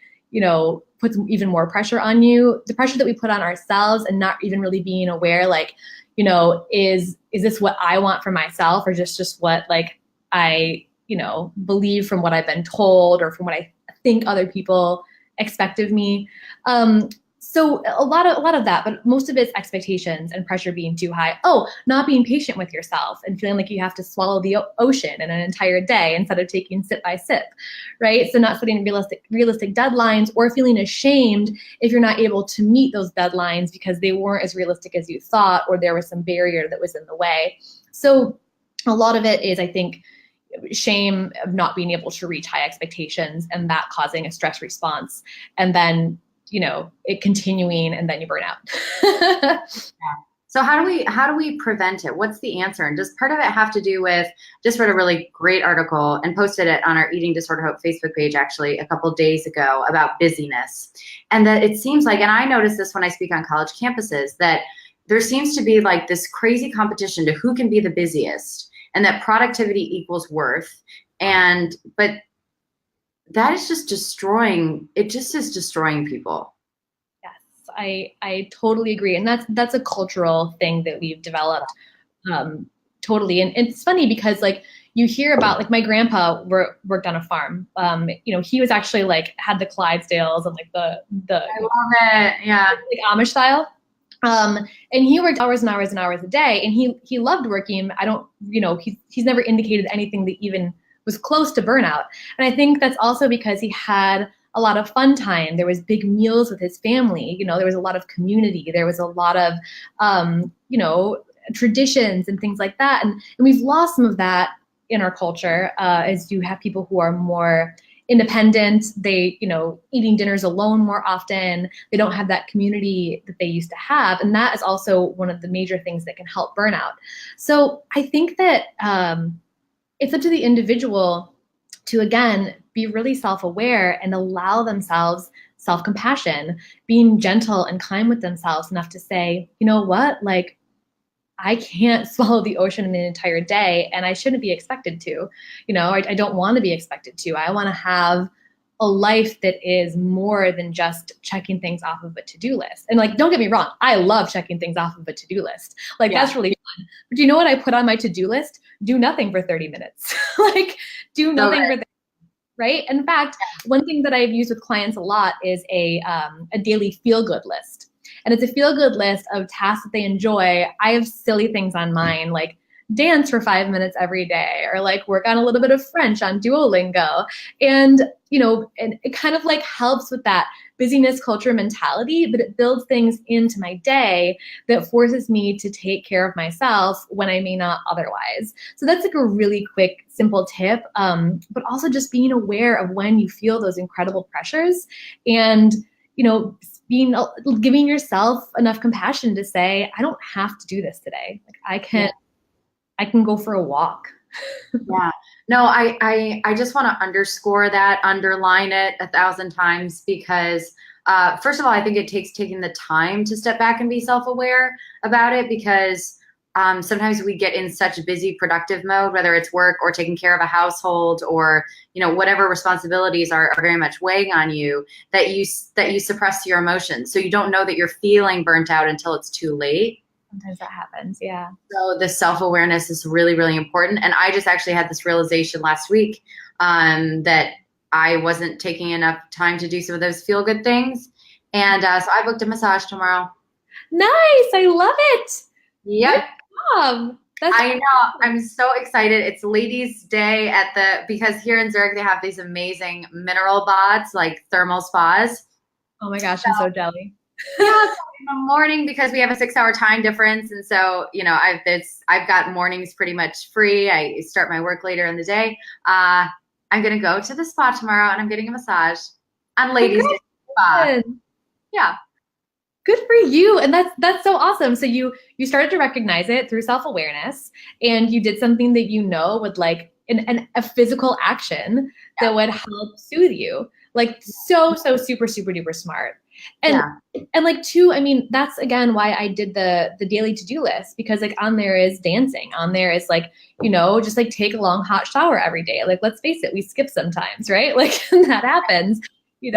puts even more pressure on you. The pressure that we put on ourselves and not even really being aware, like, is this what I want for myself, or just what like I, believe from what I've been told or from what I think other people expect of me. So a lot of that, but most of it's expectations and pressure being too high. Oh, not being patient with yourself and feeling like you have to swallow the ocean in an entire day instead of taking sip by sip, right? So not setting realistic deadlines, or feeling ashamed if you're not able to meet those deadlines because they weren't as realistic as you thought, or there was some barrier that was in the way. So a lot of it is, I think, shame of not being able to reach high expectations, and that causing a stress response, and then it continuing, and then you burn out. So how do we prevent it? What's the answer? And does part of it have to do with, just read a really great article and posted it on our Eating Disorder Hope Facebook page actually a couple days ago about busyness, and that it seems like, and I notice this when I speak on college campuses, that there seems to be like this crazy competition to who can be the busiest, and that productivity equals worth. But that is just destroying, it just is destroying people. Yes, I totally agree. And that's a cultural thing that we've developed, totally. And it's funny because like you hear about, like my grandpa worked on a farm. He was actually like had the Clydesdales and like the I love it. Yeah. Like Amish style. And he worked hours and hours and hours a day, and he loved working. He's never indicated anything that even was close to burnout. And I think that's also because he had a lot of fun time. There was big meals with his family. There was a lot of community. There was a lot of, traditions and things like that. And we've lost some of that in our culture, as you have people who are more independent. They, eating dinners alone more often. They don't have that community that they used to have. And that is also one of the major things that can help burnout. So I think that it's up to the individual to, again, be really self-aware and allow themselves self-compassion, being gentle and kind with themselves enough to say, you know what, like, I can't swallow the ocean in an entire day, and I shouldn't be expected to. I don't want to be expected to. I want to have a life that is more than just checking things off of a to-do list. And like, don't get me wrong, I love checking things off of a to-do list. Like that's really fun. But do you know what I put on my to-do list? Do nothing for 30 minutes. Like do nothing for 30 minutes. Right? In fact, one thing that I've used with clients a lot is a daily feel-good list. And it's a feel-good list of tasks that they enjoy. I have silly things on mine, like dance for 5 minutes every day, or like work on a little bit of French on Duolingo. And, and it kind of like helps with that busyness culture mentality, but it builds things into my day that forces me to take care of myself when I may not otherwise. So that's like a really quick, simple tip, but also just being aware of when you feel those incredible pressures and, giving yourself enough compassion to say, I don't have to do this today. Like I can go for a walk. Yeah. No, I just want to underscore that, underline it 1,000 times because first of all, I think it takes taking the time to step back and be self-aware about it because sometimes we get in such busy, productive mode, whether it's work or taking care of a household or, whatever responsibilities are very much weighing on you that you suppress your emotions. So you don't know that you're feeling burnt out until it's too late. Sometimes that happens. Yeah. So the self-awareness is really, really important. And I just actually had this realization last week that I wasn't taking enough time to do some of those feel-good things. And so I booked a massage tomorrow. Nice. I love it. Yep. Good job. I know. I'm so excited. It's Ladies' Day because here in Zurich, they have these amazing mineral baths, like thermal spas. Oh my gosh, I'm so jelly. Yeah, so in the morning because we have a 6-hour time difference, and so I've got mornings pretty much free. I start my work later in the day. I'm gonna go to the spa tomorrow, and I'm getting a massage on Ladies' Day spa. Yeah, good for you, and that's so awesome. So you started to recognize it through self-awareness, and you did something that would like a physical action that would help soothe you. Like so super duper smart. And like too, I mean, that's again why I did the daily to-do list because like on there is dancing, on there is like, just like take a long hot shower every day. Like, let's face it, we skip sometimes, right? Like that happens, take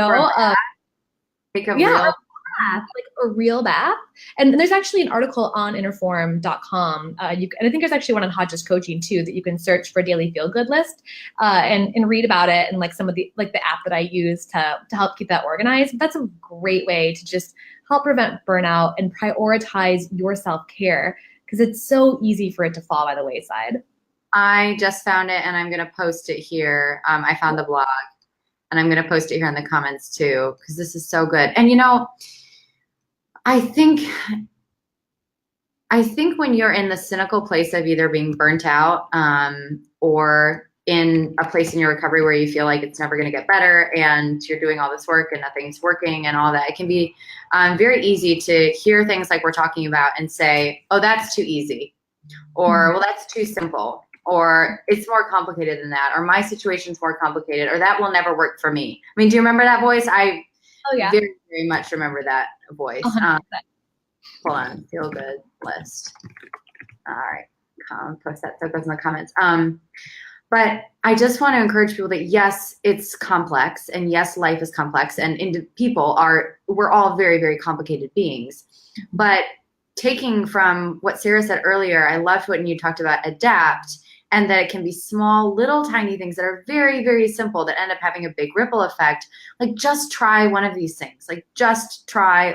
a real bath, like a real bath. And there's actually an article on innerform.com. And I think there's actually one on Hodges coaching too, that you can search for daily feel good list and read about it and like some of the app that I use to help keep that organized. But that's a great way to just help prevent burnout and prioritize your self-care because it's so easy for it to fall by the wayside. I just found it and I'm going to post it here. I found the blog and I'm going to post it here in the comments too because this is so good. And I think when you're in the cynical place of either being burnt out or in a place in your recovery where you feel like it's never going to get better and you're doing all this work and nothing's working and all that, it can be very easy to hear things like we're talking about and say, oh, that's too easy, or well, that's too simple, or it's more complicated than that, or my situation's more complicated, or that will never work for me. I mean, do you remember that voice? Very, very much remember that voice. Hold on, feel good list. All right, post that so it goes in the comments. But I just want to encourage people that yes, it's complex, and yes, life is complex, and we're all very, very complicated beings. But taking from what Sarah said earlier, I loved when you talked about adapt. And that it can be small, little tiny things that are very, very simple that end up having a big ripple effect. Like just try one of these things. Like just try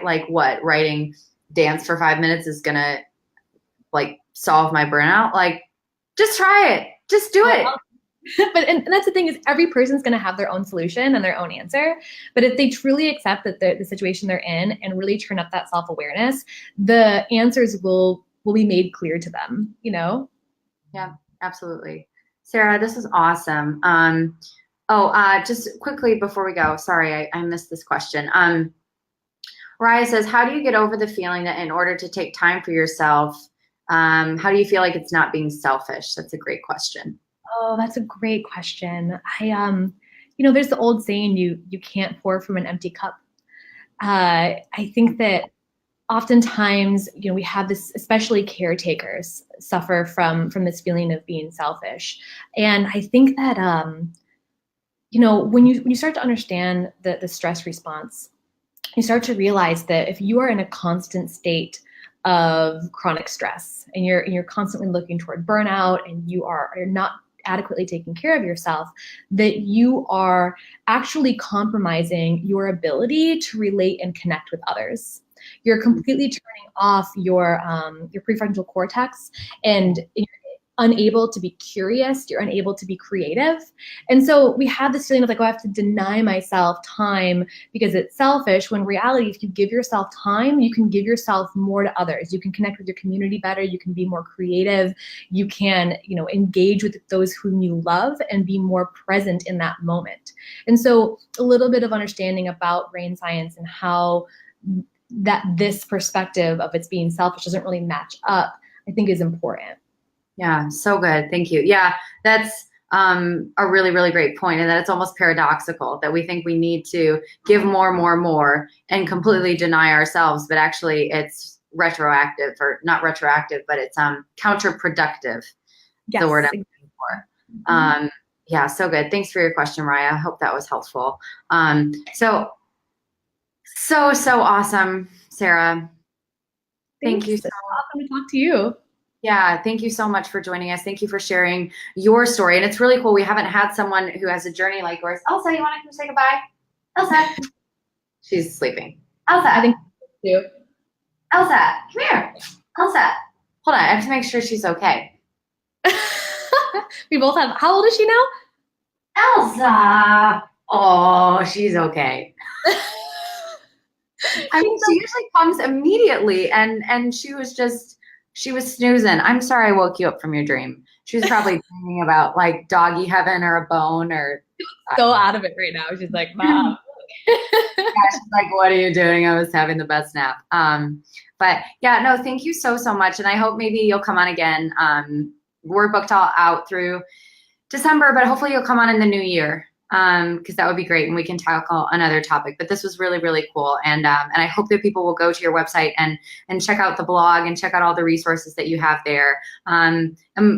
writing dance for 5 minutes is gonna like solve my burnout. Like just try it. Just do it. But and that's the thing is every person's going to have their own solution and their own answer. But if they truly accept that the situation they're in and really turn up that self-awareness, the answers will be made clear to them, Yeah. Absolutely. Sarah, this is awesome. Just quickly before we go, sorry, I missed this question. Raya says, how do you get over the feeling that in order to take time for yourself, how do you feel like it's not being selfish? That's a great question. Oh, that's a great question. There's the old saying, you can't pour from an empty cup. I think that oftentimes, we have this, especially caretakers suffer from this feeling of being selfish. And I think that, when you start to understand the stress response, you start to realize that if you are in a constant state of chronic stress and you're constantly looking toward burnout and you're not adequately taking care of yourself, that you are actually compromising your ability to relate and connect with others. You're completely turning off your prefrontal cortex, and you're unable to be curious, you're unable to be creative. And so we have this feeling of like, oh, I have to deny myself time because it's selfish, when in reality, if you give yourself time, you can give yourself more to others. You can connect with your community better, you can be more creative, you can, engage with those whom you love and be more present in that moment. And so a little bit of understanding about brain science and how that this perspective of it's being selfish doesn't really match up, I think is important. Yeah, so good. Thank you. Yeah, that's a really, really great point, and that it's almost paradoxical that we think we need to give more, and completely deny ourselves, but actually it's retroactive, or not retroactive, but it's counterproductive. Yes, the word I'm looking for. Yeah, so good. Thanks for your question, Raya. I hope that was helpful. So awesome, Sarah. Thank you. So awesome to talk to you. Yeah, thank you so much for joining us. Thank you for sharing your story. And it's really cool. We haven't had someone who has a journey like yours. Elsa, you want to come say goodbye? Elsa. She's sleeping. Elsa. I think you. Elsa, come here. Elsa. Hold on. I have to make sure she's okay. We both have, how old is she now? Elsa. Oh, she's okay. I mean, she usually comes immediately, and she was snoozing. I'm sorry I woke you up from your dream. She was probably dreaming about like doggy heaven or a bone or. So out of it right now. She's like, Mom. Yeah, she's like, what are you doing? I was having the best nap. But yeah, no, thank you so much. And I hope maybe you'll come on again. We're booked all out through December, but hopefully you'll come on in the new year. Because that would be great, and we can tackle another topic. But this was really, really cool, and I hope that people will go to your website and check out the blog and check out all the resources that you have there. And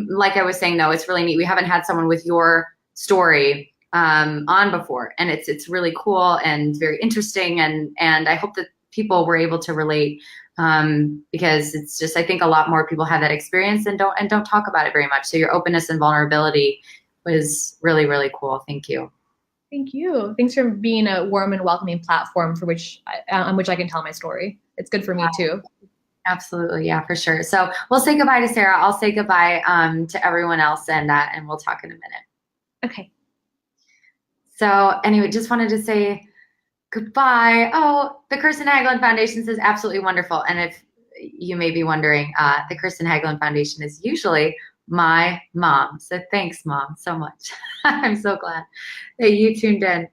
like I was saying, though, it's really neat. We haven't had someone with your story on before, and it's really cool and very interesting, and I hope that people were able to relate, because it's just, I think a lot more people have that experience and don't talk about it very much. So your openness and vulnerability was really, really cool. Thank you. Thank you. Thanks for being a warm and welcoming platform on which I can tell my story. It's good for me too. Absolutely. Yeah, for sure. So we'll say goodbye to Sarah. I'll say goodbye to everyone else, and we'll talk in a minute. Okay. So anyway, just wanted to say goodbye. Oh, the Kirsten Hagelin Foundation says absolutely wonderful. And if you may be wondering, the Kirsten Hagelin Foundation is usually my mom. So thanks, Mom, so much. I'm so glad that you tuned in.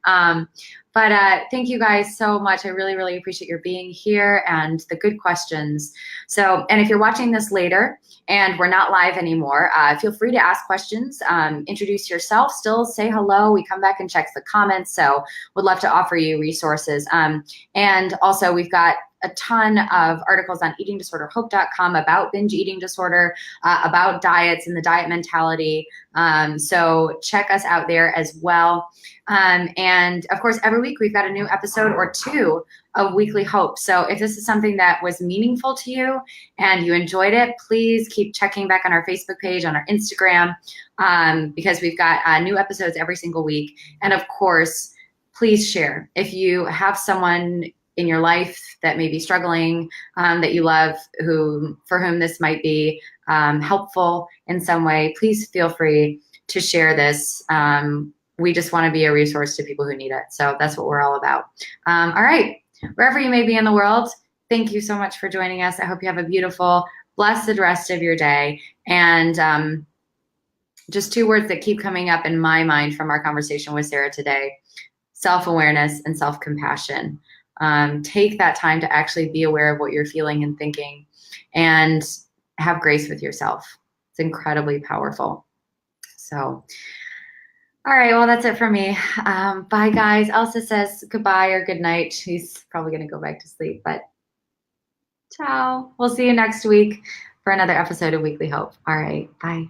But thank you guys so much. I really, really appreciate your being here and the good questions. So, and if you're watching this later and we're not live anymore, feel free to ask questions, introduce yourself, still say hello. We come back and check the comments. So would love to offer you resources. And also we've got a ton of articles on eatingdisorderhope.com about binge eating disorder, about diets and the diet mentality. So check us out there as well. And of course, every week we've got a new episode or two of Weekly Hope. So if this is something that was meaningful to you and you enjoyed it, please keep checking back on our Facebook page, on our Instagram, because we've got new episodes every single week. And of course, please share. If you have someone in your life that may be struggling, that you love, for whom this might be helpful in some way, please feel free to share this. We just want to be a resource to people who need it. So that's what we're all about. All right, wherever you may be in the world, thank you so much for joining us. I hope you have a beautiful, blessed rest of your day. And just two words that keep coming up in my mind from our conversation with Sarah today: self-awareness and self-compassion. Take that time to actually be aware of what you're feeling and thinking, and have grace with yourself. It's incredibly powerful. So, all right, well, that's it for me. Bye, guys. Elsa says goodbye or good night. She's probably going to go back to sleep, but ciao. We'll see you next week for another episode of Weekly Hope. All right, bye.